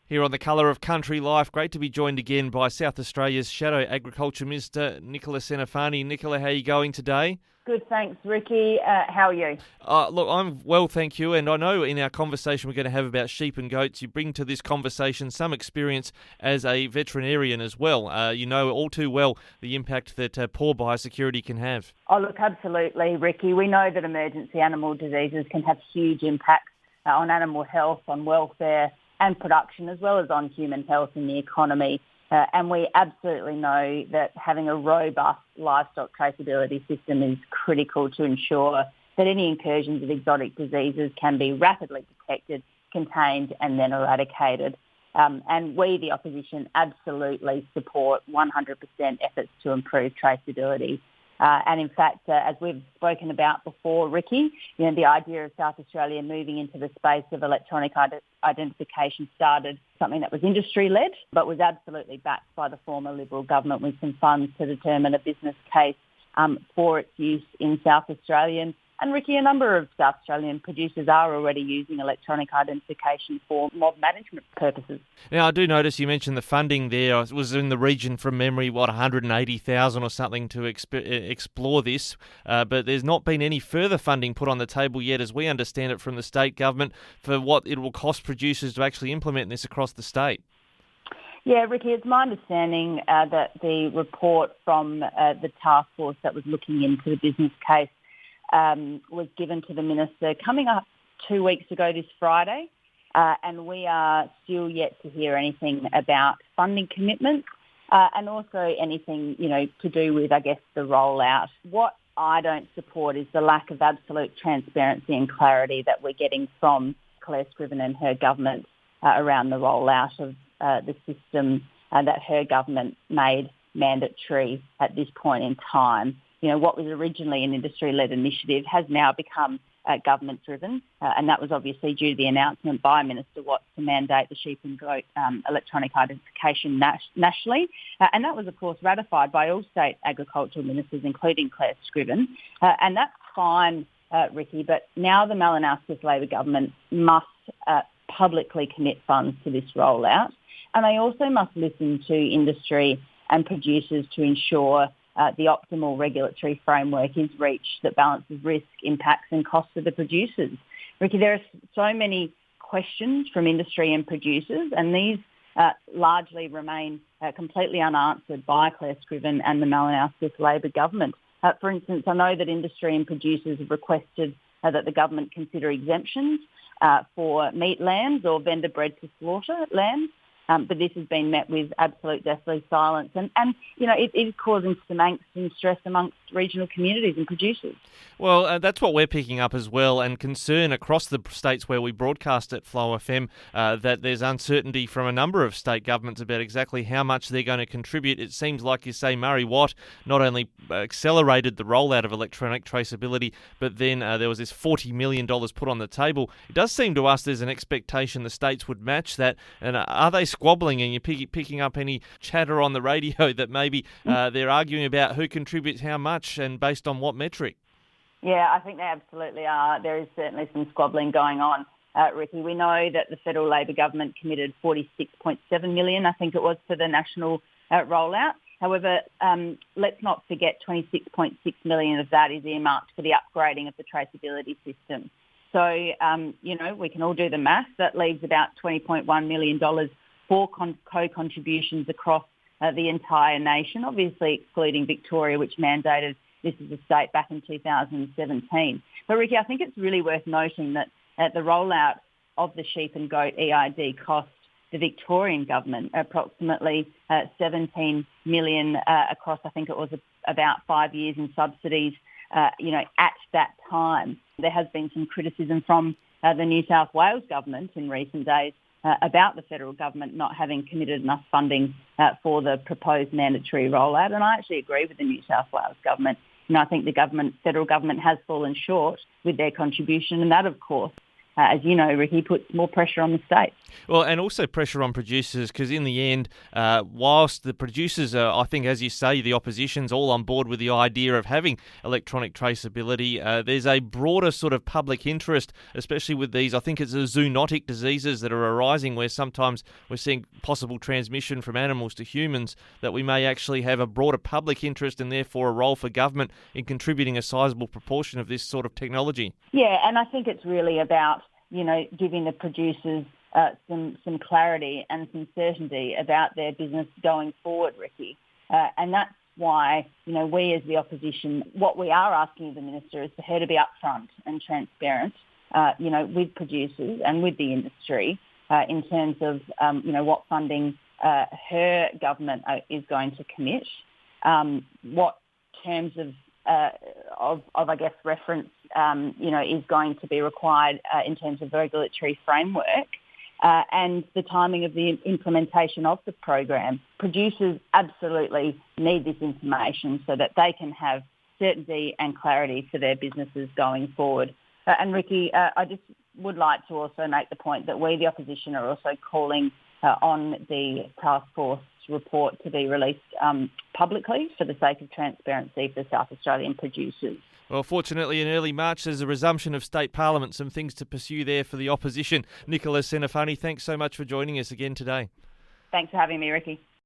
Here on The Colour of Country Life, great to be joined again by South Australia's Shadow Agriculture Minister, Nicola Centofanti. Nicola, how are you going today? Good, thanks, Ricky. How are you? Look, I'm well, thank you. And I know in our conversation we're going to have about sheep and goats, you bring to this conversation some experience as a veterinarian as well. You know all too well the impact that poor biosecurity can have. Oh, look, absolutely, Ricky. We know that emergency animal diseases can have huge impacts on animal health, on welfare and production, as well as on human health and the economy. And we absolutely know that having a robust livestock traceability system is critical to ensure that any incursions of exotic diseases can be rapidly detected, contained and then eradicated. And we, the opposition, absolutely support 100% efforts to improve traceability. And in fact, as we've spoken about before, Ricky, the idea of South Australia moving into the space of electronic identification started something that was industry-led, but was absolutely backed by the former Liberal government with some funds to determine a business case for its use in South Australia. And Ricky, a number of South Australian producers are already using electronic identification for mob management purposes. Now, I do notice you mentioned the funding there. It was in the region from memory, 180,000 or something to explore this, but there's not been any further funding put on the table yet, as we understand it from the state government, for what it will cost producers to actually implement this across the state. Yeah, Ricky, it's my understanding that the report from the task force that was looking into the business case was given to the Minister coming up 2 weeks ago this Friday, and we are still yet to hear anything about funding commitments and also anything, to do with, I guess, the rollout. What I don't support is the lack of absolute transparency and clarity that we're getting from Claire Scriven and her government around the rollout of the system that her government made mandatory at this point in time. What was originally an industry-led initiative has now become government-driven, and that was obviously due to the announcement by Minister Watts to mandate the sheep and goat electronic identification nationally. And that was, of course, ratified by all state agricultural ministers, including Claire Scriven. And that's fine, Ricky, but now the Malinauskas Labor government must publicly commit funds to this rollout. And they also must listen to industry and producers to ensure the optimal regulatory framework is reached that balances risk, impacts and costs of the producers. Ricky, there are so many questions from industry and producers, and these largely remain completely unanswered by Claire Scriven and the Malinauskas Labor government. For instance, I know that industry and producers have requested that the government consider exemptions for meat lambs or vendor-bred to slaughter lambs. But this has been met with absolute deathly silence. And it is causing some angst and stress amongst regional communities and producers. Well, that's what we're picking up as well, and concern across the states where we broadcast at Flow FM that there's uncertainty from a number of state governments about exactly how much they're going to contribute. It seems like you say Murray Watt not only accelerated the rollout of electronic traceability, but then there was this $40 million put on the table. It does seem to us there's an expectation the states would match that. And are they squabbling, and you're picking up any chatter on the radio that maybe they're arguing about who contributes how much and based on what metric? Yeah, I think they absolutely are. There is certainly some squabbling going on, Ricky. We know that the federal Labor government committed $46.7 million, I think it was, for the national rollout. However, let's not forget $26.6 million of that is earmarked for the upgrading of the traceability system. So, we can all do the maths. That leaves about $20.1 million for co-contributions across the entire nation, obviously excluding Victoria, which mandated this as a state back in 2017. But Ricky, I think it's really worth noting that the rollout of the sheep and goat EID cost the Victorian government approximately $17 million across, I think it was about 5 years in subsidies, at that time. There has been some criticism from the New South Wales government in recent days about the federal government not having committed enough funding for the proposed mandatory rollout. And I actually agree with the New South Wales government. I think the federal government has fallen short with their contribution, and that, of course, as you know, Ricky, puts more pressure on the states. Well, and also pressure on producers, because in the end, whilst the producers are, I think, as you say, the opposition's all on board with the idea of having electronic traceability, there's a broader sort of public interest, especially with these, I think it's the zoonotic diseases that are arising, where sometimes we're seeing possible transmission from animals to humans, that we may actually have a broader public interest and therefore a role for government in contributing a sizable proportion of this sort of technology. Yeah, and I think it's really about, giving the producers some clarity and some certainty about their business going forward, Ricky. And that's why, we as the opposition, what we are asking of the Minister is for her to be upfront and transparent, with producers and with the industry in terms of, what funding her government is going to commit, what terms of I guess, reference, is going to be required in terms of the regulatory framework and the timing of the implementation of the program. Producers absolutely need this information so that they can have certainty and clarity for their businesses going forward. And Ricky, I just would like to also make the point that we, the opposition, are also calling on the task force report to be released publicly for the sake of transparency for South Australian producers. Well, fortunately, in early March, there's a resumption of state parliament, some things to pursue there for the opposition. Nicola Centofanti, thanks so much for joining us again today. Thanks for having me, Ricky.